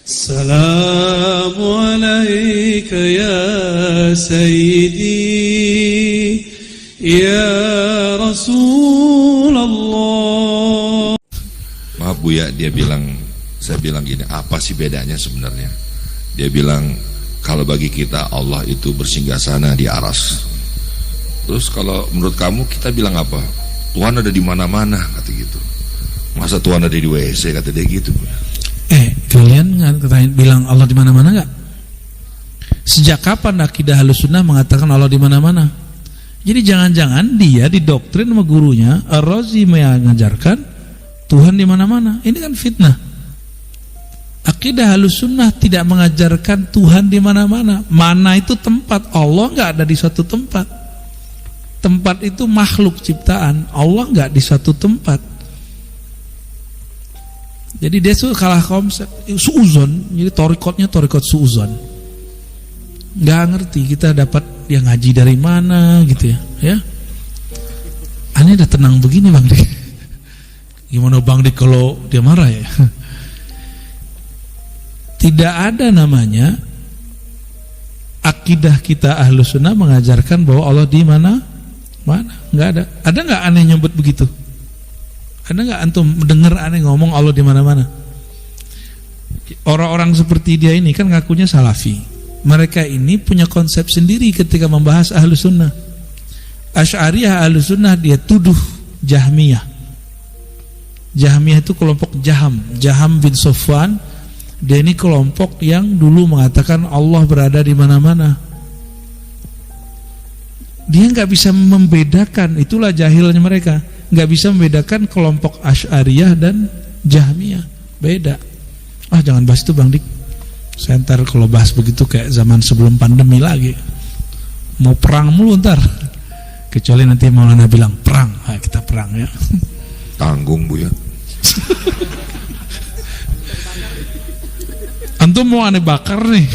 Assalamu alayka ya sayyidi ya Rasulullah. Maaf Bu ya, saya bilang gini, apa sih bedanya sebenarnya? Dia bilang, kalau bagi kita Allah itu bersinggasana di aras. Terus kalau menurut kamu kita bilang apa? Tuhan ada di mana-mana, kata gitu. Masa Tuhan ada di WC, kata dia gitu. Kalian bilang Allah di mana-mana nggak? Sejak kapan akidah Ahlussunnah mengatakan Allah di mana-mana? Jadi jangan-jangan dia didoktrin sama gurunya Ar-Razi mengajarkan Tuhan di mana-mana. Ini kan fitnah. Akidah Ahlussunnah tidak mengajarkan Tuhan di mana-mana. Mana itu tempat, Allah nggak ada di suatu tempat. Tempat itu makhluk ciptaan, Allah nggak di suatu tempat. Jadi dia kalah konsep suuzon, jadi torikotnya torikot suuzon. Nggak ngerti kita dapat dia ngaji dari mana gitu ya. Aneh udah tenang begini Bang Dik. Gimana Bang Dik kalau dia marah ya? Tidak ada namanya akidah kita Ahlussunnah mengajarkan bahwa Allah di mana? Nggak ada. Ada nggak aneh nyebut begitu? Ada nggak antum dengar aneh ngomong Allah di mana-mana? Orang-orang seperti dia ini kan ngakunya salafi. Mereka ini punya konsep sendiri ketika membahas Ahlussunnah. Asy'ariyah Ahlussunnah dia tuduh Jahmiyah. Jahmiyah itu kelompok Jaham bin Safwan. Dia ini kelompok yang dulu mengatakan Allah berada di mana-mana. Dia nggak bisa membedakan, itulah jahilnya mereka. Nggak bisa membedakan kelompok Asy'ariyah dan Jahmiyah. Beda. Jangan bahas itu Bang Dik. Saya ntar kalau bahas begitu kayak zaman sebelum pandemi lagi. Mau perang mulu ntar. Kecuali nanti Maulana bilang perang, kita perang ya. Tanggung Bu ya. Antum mau aneh bakar nih.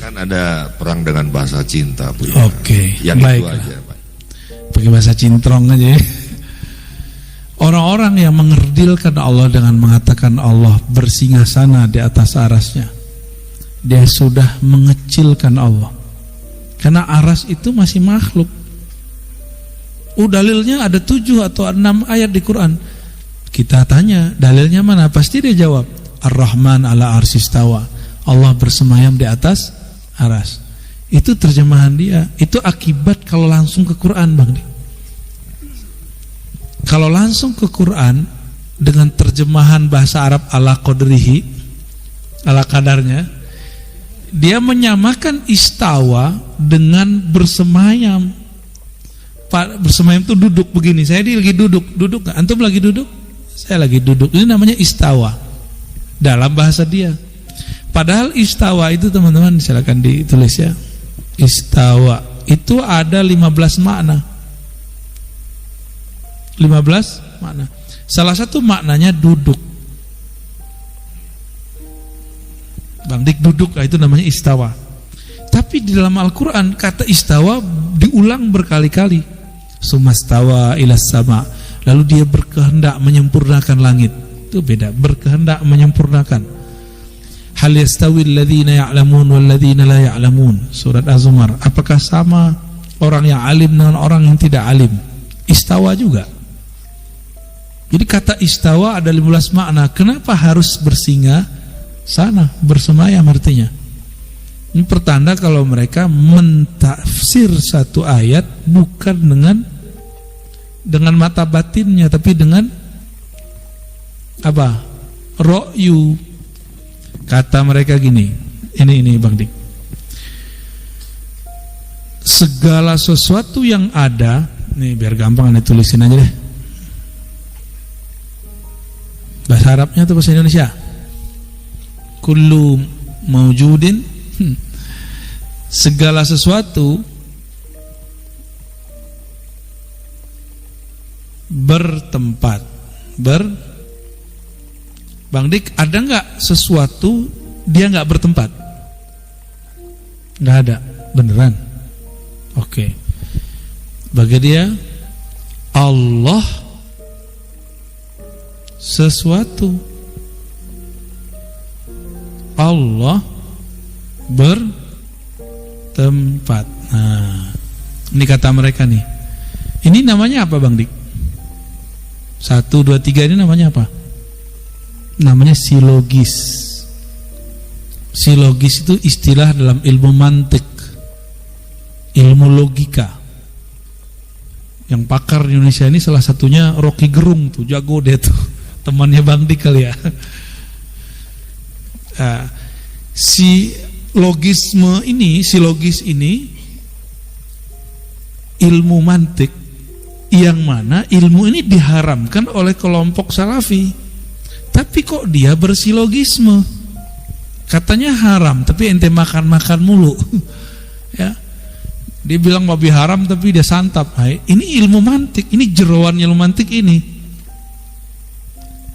Kan ada perang dengan bahasa cinta Bu ya. Oke, yang baik. Itu aja Pak. Pakai bahasa cintrong aja ya. Orang-orang yang mengerdilkan Allah dengan mengatakan Allah bersinggasana di atas arasnya, dia sudah mengecilkan Allah. Karena aras itu masih makhluk. Dalilnya ada 7 atau 6 ayat di Quran. Kita tanya dalilnya mana, pasti dia jawab Ar-Rahman ala arsistawa, Allah bersemayam di atas aras. Itu terjemahan dia. Itu akibat kalau langsung ke Quran Bang. Kalau langsung ke Quran dengan terjemahan bahasa Arab ala qadrihi, ala kadarnya, dia menyamakan istawa dengan bersemayam. Bersemayam itu duduk begini. Saya lagi duduk gak? Antum lagi duduk? Saya lagi duduk. Ini namanya istawa dalam bahasa dia. Padahal istawa itu teman-teman silakan ditulis ya. Istawa itu ada 15 makna. 15 makna. Salah satu maknanya duduk. Bang Dik duduk, itu namanya istawa. Tapi di dalam Al-Quran kata istawa diulang berkali-kali. Sumastawa ilas sama. Lalu dia berkehendak menyempurnakan langit. Itu beda, berkehendak menyempurnakan. Hal yastawil ladzina ya'lamun wal ladzina la ya'lamun. Surat Az-Zumar. Apakah sama orang yang alim dengan orang yang tidak alim? Istawa juga. Jadi kata istawa ada 15 makna. Kenapa harus bersinggah sana, bersemayam artinya? Ini pertanda kalau mereka mentafsir satu ayat bukan dengan mata batinnya, tapi dengan apa? Ro'yu. Kata mereka gini, ini Bang Dik. Segala sesuatu yang ada, nih biar gampang nih tulisin aja deh. Bahasa Arabnya atau bahasa Indonesia? Kullu maujudin, segala sesuatu bertempat. Bang Dik, ada nggak sesuatu dia nggak bertempat? Nggak ada, beneran? Oke. Bagi dia Allah sesuatu Allah bertempat. Nah, ini kata mereka nih. Ini namanya apa Bang Dik? 1, 2, 3 ini namanya apa? Namanya silogis. Silogis itu istilah dalam ilmu mantik, ilmu logika. Yang pakar di Indonesia ini salah satunya Rocky Gerung tuh, jago dia tuh, temannya Bang Dik kali ya. Silogis ini ilmu mantik yang mana ilmu ini diharamkan oleh kelompok Salafi. Tapi kok dia bersilogisme? Katanya haram, tapi ente makan-makan mulu. Ya. Dia bilang babi haram tapi dia santap. Hai, ini ilmu mantik, ini jeroan ilmu mantik ini.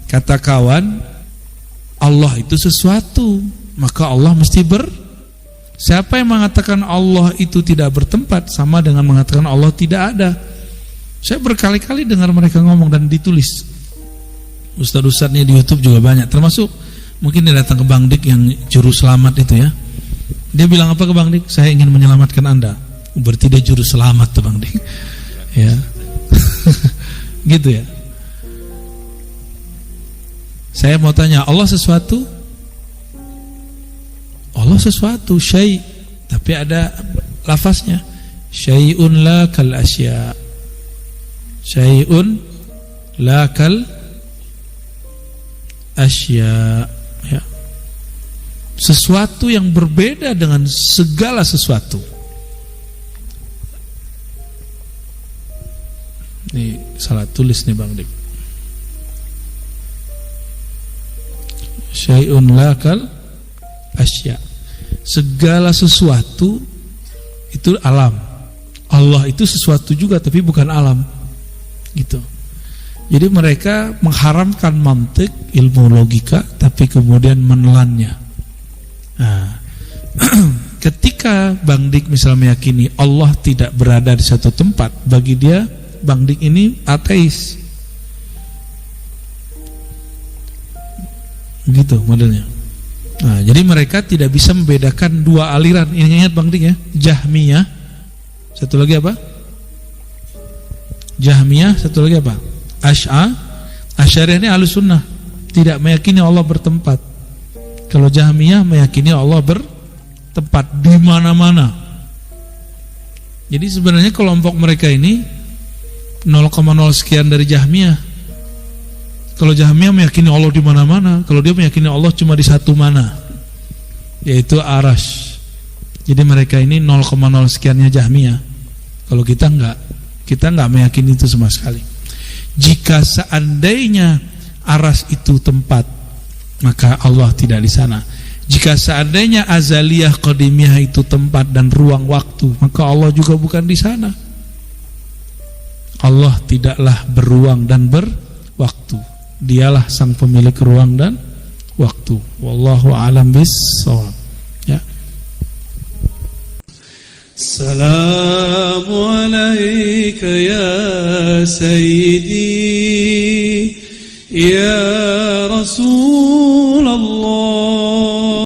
Kata kawan, Allah itu sesuatu, maka Allah mesti Siapa yang mengatakan Allah itu tidak bertempat sama dengan mengatakan Allah tidak ada. Saya berkali-kali dengar mereka ngomong dan ditulis. Ustadz-ustadznya di YouTube juga banyak, termasuk mungkin dia datang ke Bang Dik yang juru selamat itu ya. Dia bilang apa ke Bang Dik? Saya ingin menyelamatkan Anda. Berarti dia juru selamat tuh Bang Dik. Ya. Gitu ya. Saya mau tanya, Allah sesuatu? Allah sesuatu, syai', tapi ada lafaznya. Syai'un la kal asya. Syai'un la kal asya. Ya. Sesuatu yang berbeda dengan segala sesuatu. Ini salah tulis nih Bang Dik. Syai'un la kal asya. Segala sesuatu itu alam. Allah itu sesuatu juga tapi bukan alam. Gitu. Jadi mereka mengharamkan mantik, ilmu logika, tapi kemudian menelannya. Nah, ketika Bang Dik misalnya meyakini Allah tidak berada di satu tempat, bagi dia Bang Dik ini ateis. Gitu modelnya. Nah, jadi mereka tidak bisa membedakan dua aliran. Ingat Bang Dik ya, Jahmiyah. Satu lagi apa? Jahmiyah, satu lagi apa? Asy'ariyah ini Ahlus Sunnah, tidak meyakini Allah bertempat. Kalau Jahmiyah meyakini Allah bertempat di mana-mana. Jadi sebenarnya kelompok mereka ini 0,0 sekian dari Jahmiyah. Kalau Jahmiyah meyakini Allah di mana-mana, kalau dia meyakini Allah cuma di satu mana, yaitu Arasy. Jadi mereka ini 0,0 sekiannya Jahmiyah. Kalau kita enggak meyakini itu sama sekali. Jika seandainya Aras itu tempat, maka Allah tidak di sana. Jika seandainya azaliyah qadimiyah itu tempat dan ruang waktu, maka Allah juga bukan di sana. Allah tidaklah beruang dan berwaktu. Dialah sang pemilik ruang dan waktu. Wallahu a'lam bis-shawab. Ya. السلام عليك يا سيدي يا